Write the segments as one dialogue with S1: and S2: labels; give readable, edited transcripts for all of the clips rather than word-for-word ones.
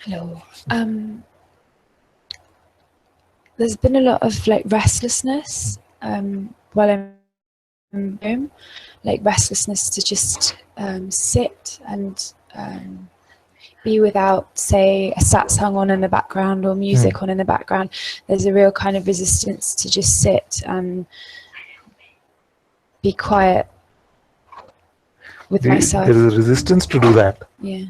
S1: Hello. There's been a lot of like restlessness while I'm home, like restlessness to just sit and be without, say, a satsang on in the background or music on in the background. There's a real kind of resistance to just sit and be quiet with myself.
S2: There is a resistance to do that.
S1: Yeah.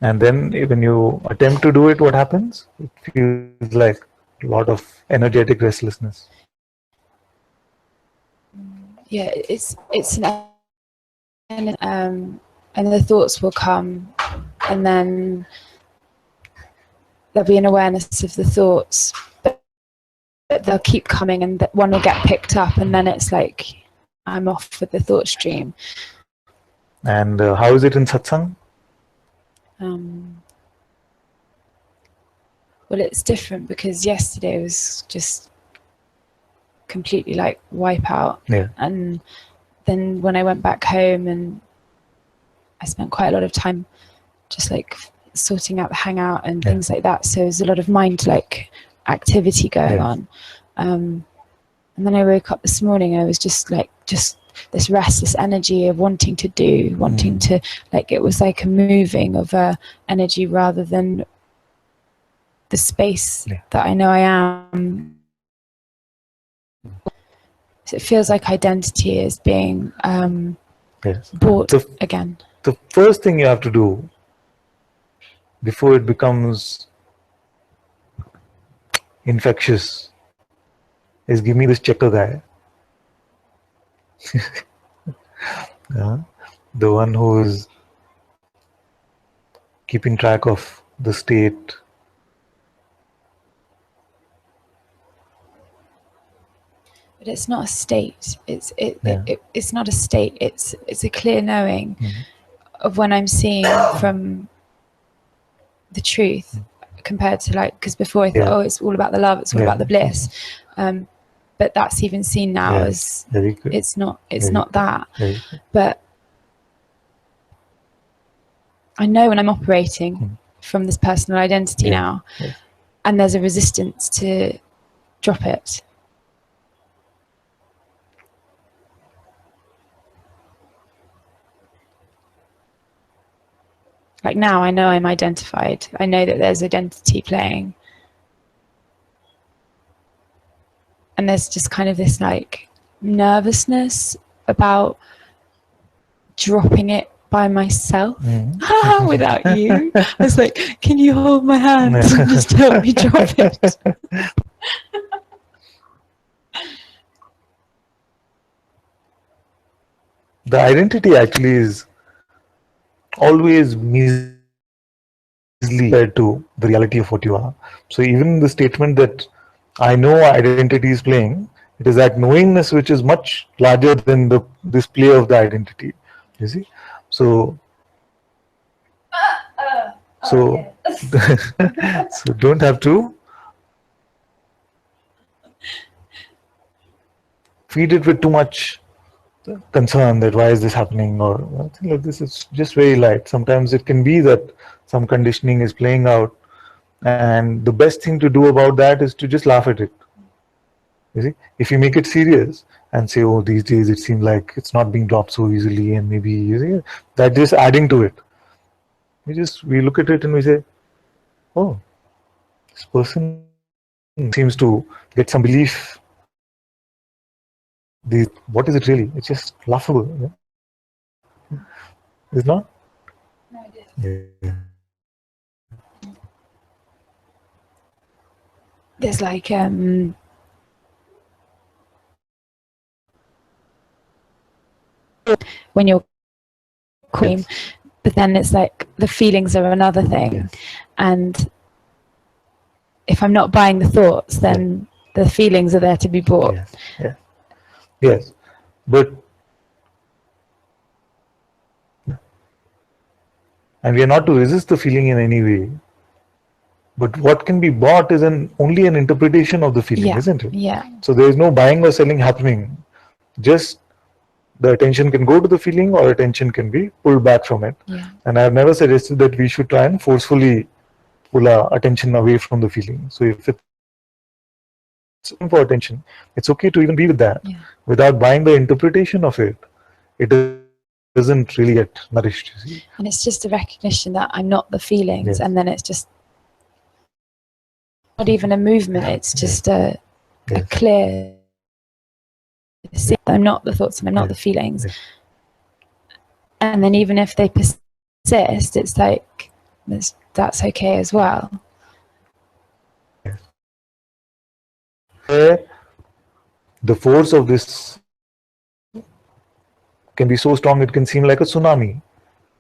S2: And then when you attempt to do it, what happens? It feels like a lot of energetic restlessness.
S1: Yeah, it's and the thoughts will come, and then there'll be an awareness of the thoughts, but they'll keep coming, and one will get picked up, and then it's like I'm off with the thought stream.
S2: And how is it in satsang?
S1: Well, it's different because yesterday was just completely like wipe out.
S2: Yeah.
S1: And then when I went back home, and I spent quite a lot of time just like sorting out the hangout and things like that. So there's a lot of mind like activity going on. And then I woke up this morning, I was just this restless energy of wanting to do, wanting to, like, it was like a moving of energy rather than the space that I know I am. So it feels like identity is being bought again.
S2: The first thing you have to do before it becomes infectious is give me this checker guy. The one who is keeping track of the state.
S1: But it's not a state. It's not a state. It's a clear knowing of when I'm seeing from the truth compared to, like, because before I thought, oh, it's all about the love, it's all about the bliss. But that's even seen now as it's not that. But I know when I'm operating from this personal identity now, and there's a resistance to drop it. Like now I know I'm identified. I know that there's identity playing. And there's just kind of this like nervousness about dropping it by myself without you. I was like, can you hold my hand and just help me drop it?
S2: The identity actually is always measly compared to the reality of what you are. So even the statement that I know identity is playing, it is that knowingness which is much larger than the display of the identity. You see? So so don't have to feed it with too much concern that why is this happening, or something like this. It's just very light. Sometimes it can be that some conditioning is playing out, and the best thing to do about that is to just laugh at it. You see, if you make it serious and say, oh, these days it seems like it's not being dropped so easily, and maybe, you see, that just adding to it. We look at it and we say, oh, this person seems to get some belief. What is it really? It's just laughable. Is it not?
S1: No, it is. There's like when you're queen, but then it's like the feelings are another thing, and if I'm not buying the thoughts, then the feelings are there to be bought.
S2: Yes, but and we are not to resist the feeling in any way. But what can be bought is only an interpretation of the feeling, isn't it?
S1: Yeah.
S2: So there is no buying or selling happening. Just the attention can go to the feeling or attention can be pulled back from it.
S1: Yeah.
S2: And I've never suggested that we should try and forcefully pull our attention away from the feeling. So if it's for attention, it's okay to even be with that without buying the interpretation of it. It doesn't really get nourished, you see.
S1: And it's just a recognition that I'm not the feelings, and then it's just not even a movement, it's just a clear, I'm not the thoughts and I'm not the feelings. And then even if they persist, it's like, that's okay as well.
S2: The force of this can be so strong it can seem like a tsunami,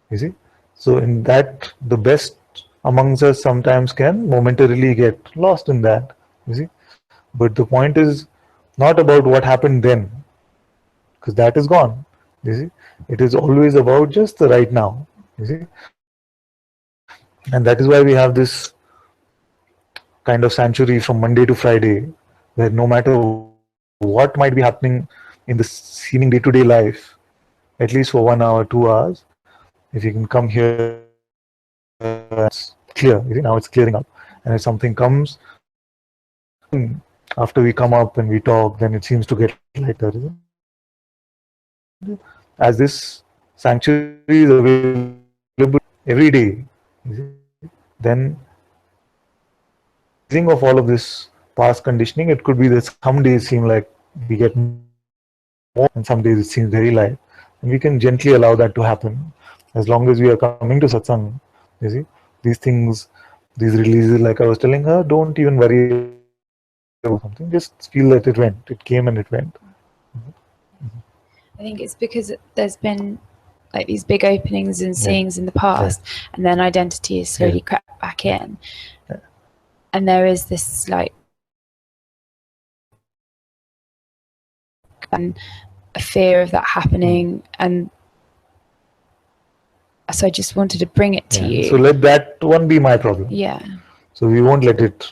S2: you see. So in that, the best amongst us sometimes can momentarily get lost in that, you see. But the point is not about what happened then, because that is gone, you see. It is always about just the right now, you see. And that is why we have this kind of sanctuary from Monday to Friday, where no matter what might be happening in the seeming day-to-day life, at least for 1 hour, 2 hours, if you can come here, it's clear. Now it's clearing up. And if something comes, after we come up and we talk, then it seems to get lighter. As this sanctuary is available every day, then of all of this past conditioning, it could be that some days seem like we get more and some days it seems very light. And we can gently allow that to happen. As long as we are coming to satsang, you see, these things, these releases, like I was telling her, don't even worry about something, just feel that it went, it came and it went.
S1: I think it's because there's been like these big openings and seeings in the past, and then identity is slowly crept back in. And there is this like a fear of that happening, and so I just wanted to bring it to you.
S2: So let that one be my problem.
S1: Yeah.
S2: So we won't let it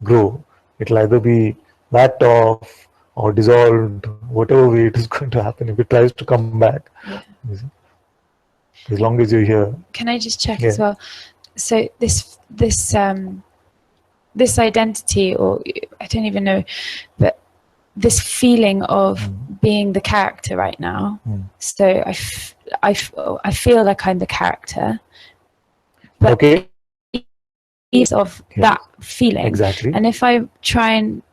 S2: grow. It'll either be backed off or dissolved, whatever way it is going to happen. If it tries to come back, as long as you're here.
S1: Can I just check as well? So this identity, or I don't even know, but this feeling of being the character right now. So I feel like I'm the character, but it's of that feeling.
S2: Exactly.
S1: And if I try and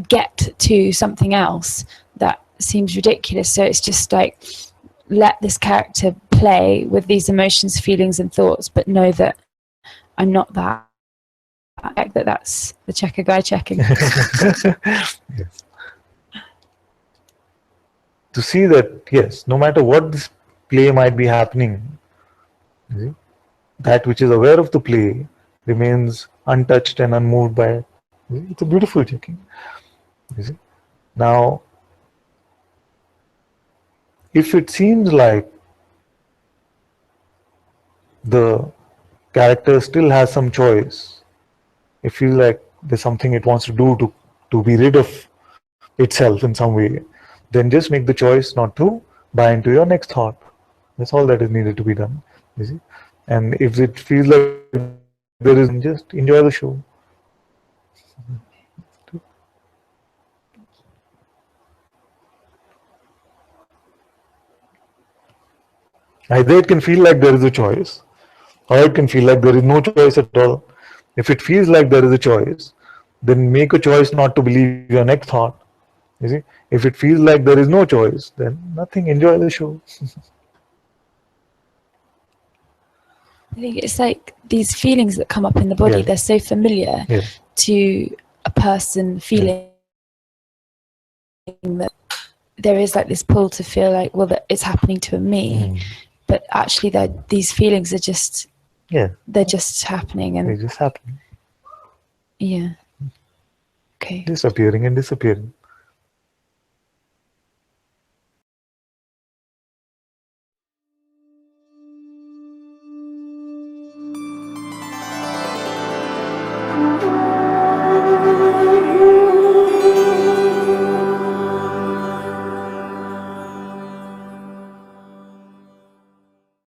S1: get to something else, that seems ridiculous. So it's just like, let this character play with these emotions, feelings, and thoughts, but know that I'm not that. That's the checker guy checking.
S2: Yes. To see that, yes, no matter what this play might be happening, that which is aware of the play remains untouched and unmoved by it. It's a beautiful checking. You see? Now, if it seems like the character still has some choice, it feels like there's something it wants to do to be rid of itself in some way, then just make the choice not to buy into your next thought. That's all that is needed to be done. You see? And if it feels like there is, just enjoy the show. Either it can feel like there is a choice, or it can feel like there is no choice at all. If it feels like there is a choice, then make a choice not to believe your next thought. You see, if it feels like there is no choice, then nothing. Enjoy the show.
S1: I think it's like these feelings that come up in the body. They're so familiar to a person feeling that there is like this pull to feel like, well, that it's happening to me, but actually, these feelings are just they're just happening, and
S2: they just happen.
S1: Yeah. Okay.
S2: Disappearing and disappearing.